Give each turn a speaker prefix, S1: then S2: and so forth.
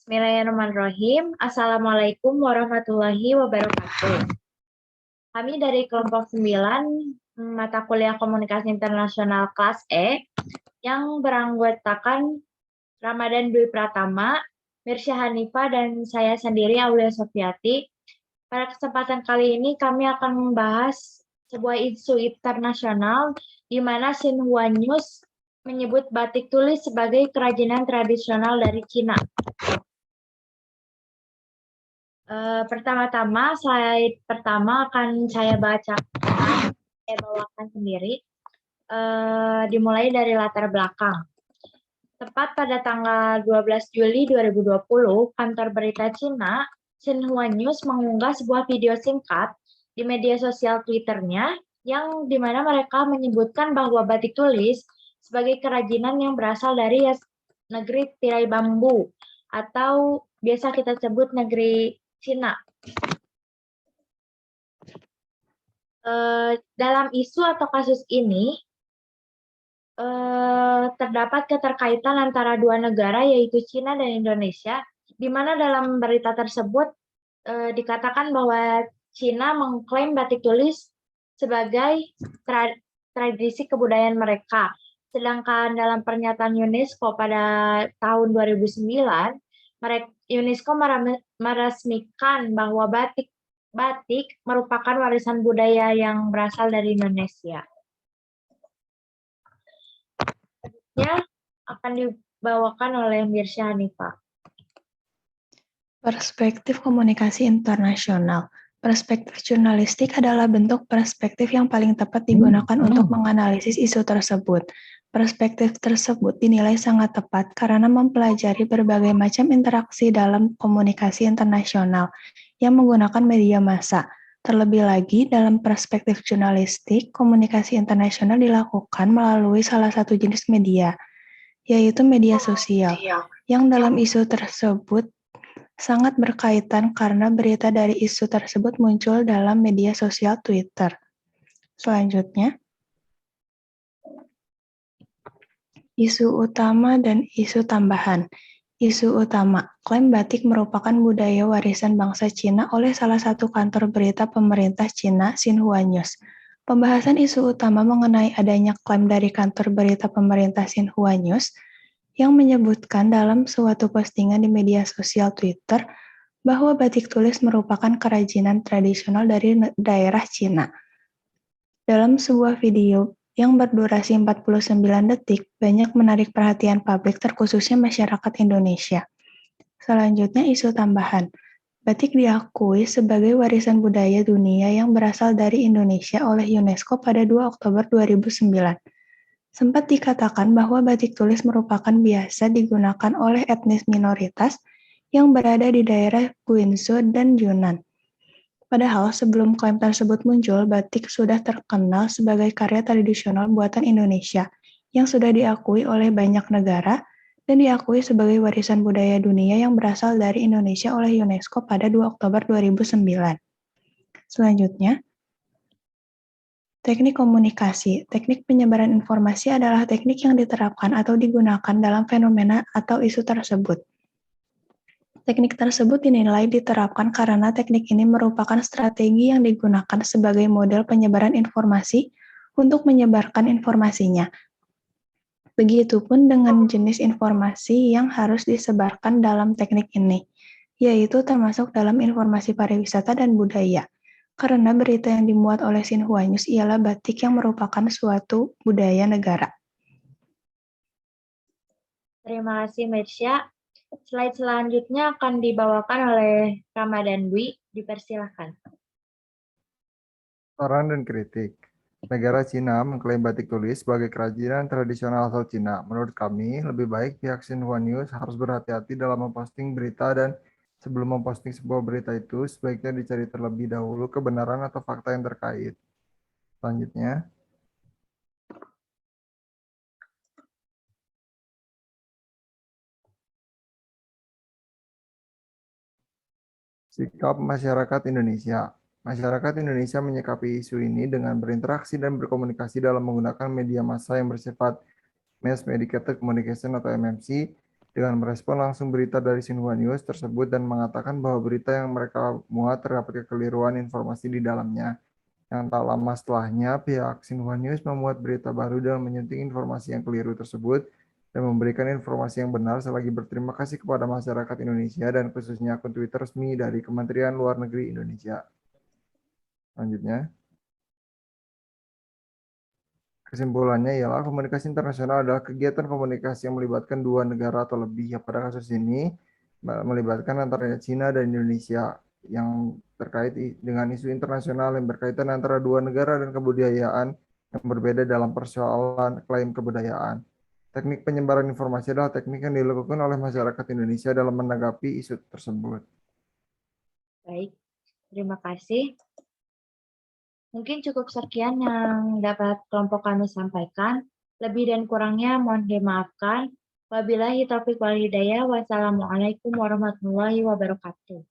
S1: Bismillahirrahmanirrahim. Assalamualaikum warahmatullahi wabarakatuh. Kami dari kelompok 9 mata kuliah Komunikasi Internasional kelas E yang beranggotakan Ramadan Dwi Pratama, Mirsya Hanifah, dan saya sendiri Aulia Sofiati. Pada kesempatan kali ini kami akan membahas sebuah isu internasional di mana Xinhua News menyebut batik tulis sebagai kerajinan tradisional dari Cina. Pertama-tama, slide pertama akan saya bawakan sendiri, dimulai dari latar belakang. Tepat pada tanggal 12 Juli 2020, kantor berita Cina, Xinhua News mengunggah sebuah video singkat di media sosial Twitter-nya, yang dimana mereka menyebutkan bahwa batik tulis sebagai kerajinan yang berasal dari negeri tirai bambu, atau biasa kita sebut negeri Cina. Dalam isu atau kasus ini, terdapat keterkaitan antara dua negara, yaitu Cina dan Indonesia, di mana dalam berita tersebut dikatakan bahwa Cina mengklaim batik tulis sebagai tradisi kebudayaan mereka. Sedangkan dalam pernyataan UNESCO pada tahun 2009, UNESCO meresmikan bahwa batik merupakan warisan budaya yang berasal dari Indonesia. Selanjutnya akan dibawakan oleh Mirsya Hanifah.
S2: Perspektif komunikasi internasional. Perspektif jurnalistik adalah bentuk perspektif yang paling tepat digunakan untuk menganalisis isu tersebut. Perspektif tersebut dinilai sangat tepat karena mempelajari berbagai macam interaksi dalam komunikasi internasional yang menggunakan media massa. Terlebih lagi, dalam perspektif jurnalistik, komunikasi internasional dilakukan melalui salah satu jenis media, yaitu media sosial, yang dalam isu tersebut sangat berkaitan karena berita dari isu tersebut muncul dalam media sosial Twitter. Selanjutnya, isu utama dan isu tambahan. Isu utama, klaim batik merupakan budaya warisan bangsa Cina oleh salah satu kantor berita pemerintah Cina, Xinhua News. Pembahasan isu utama mengenai adanya klaim dari kantor berita pemerintah Xinhua News yang menyebutkan dalam suatu postingan di media sosial Twitter bahwa batik tulis merupakan kerajinan tradisional dari daerah Cina. Dalam sebuah video yang berdurasi 49 detik, banyak menarik perhatian publik terkhususnya masyarakat Indonesia. Selanjutnya, isu tambahan. Batik diakui sebagai warisan budaya dunia yang berasal dari Indonesia oleh UNESCO pada 2 Oktober 2009. Sempat dikatakan bahwa batik tulis merupakan biasa digunakan oleh etnis minoritas yang berada di daerah Guizhou dan Yunnan. Padahal sebelum klaim tersebut muncul, batik sudah terkenal sebagai karya tradisional buatan Indonesia yang sudah diakui oleh banyak negara dan diakui sebagai warisan budaya dunia yang berasal dari Indonesia oleh UNESCO pada 2 Oktober 2009. Selanjutnya, teknik komunikasi. Teknik penyebaran informasi adalah teknik yang diterapkan atau digunakan dalam fenomena atau isu tersebut. Teknik tersebut dinilai diterapkan karena teknik ini merupakan strategi yang digunakan sebagai model penyebaran informasi untuk menyebarkan informasinya. Begitupun dengan jenis informasi yang harus disebarkan dalam teknik ini, yaitu termasuk dalam informasi pariwisata dan budaya. Karena berita yang dimuat oleh Xinhua News ialah batik yang merupakan suatu budaya negara.
S1: Terima kasih, Mirsya. Slide selanjutnya akan dibawakan oleh Ramadan Dwi. Dipersilakan.
S3: Saran dan kritik. Negara Cina mengklaim batik tulis sebagai kerajinan tradisional asal Cina. Menurut kami, lebih baik pihak Xinhua News harus berhati-hati dalam memposting berita dan sebelum memposting sebuah berita itu, sebaiknya dicari terlebih dahulu kebenaran atau fakta yang terkait. Selanjutnya, sikap masyarakat Indonesia. Masyarakat Indonesia menyikapi isu ini dengan berinteraksi dan berkomunikasi dalam menggunakan media massa yang bersifat mass mediated communication atau MMC dengan merespon langsung berita dari Xinhua News tersebut dan mengatakan bahwa berita yang mereka muat terdapat kekeliruan informasi di dalamnya. Yang tak lama setelahnya, pihak Xinhua News memuat berita baru dan menyunting informasi yang keliru tersebut dan memberikan informasi yang benar selagi berterima kasih kepada masyarakat Indonesia dan khususnya akun Twitter resmi dari Kementerian Luar Negeri Indonesia. Selanjutnya, kesimpulannya ialah komunikasi internasional adalah kegiatan komunikasi yang melibatkan dua negara atau lebih. Ya, pada kasus ini melibatkan antara China dan Indonesia yang terkait dengan isu internasional yang berkaitan antara dua negara dan kebudayaan yang berbeda dalam persoalan klaim kebudayaan. Teknik penyebaran informasi adalah teknik yang dilakukan oleh masyarakat Indonesia dalam menanggapi isu tersebut.
S1: Baik, terima kasih. Mungkin cukup sekian yang dapat kelompok kami sampaikan. Lebih dan kurangnya mohon dimaafkan. Wabillahi taufiq wal hidayah. Wassalamualaikum warahmatullahi wabarakatuh.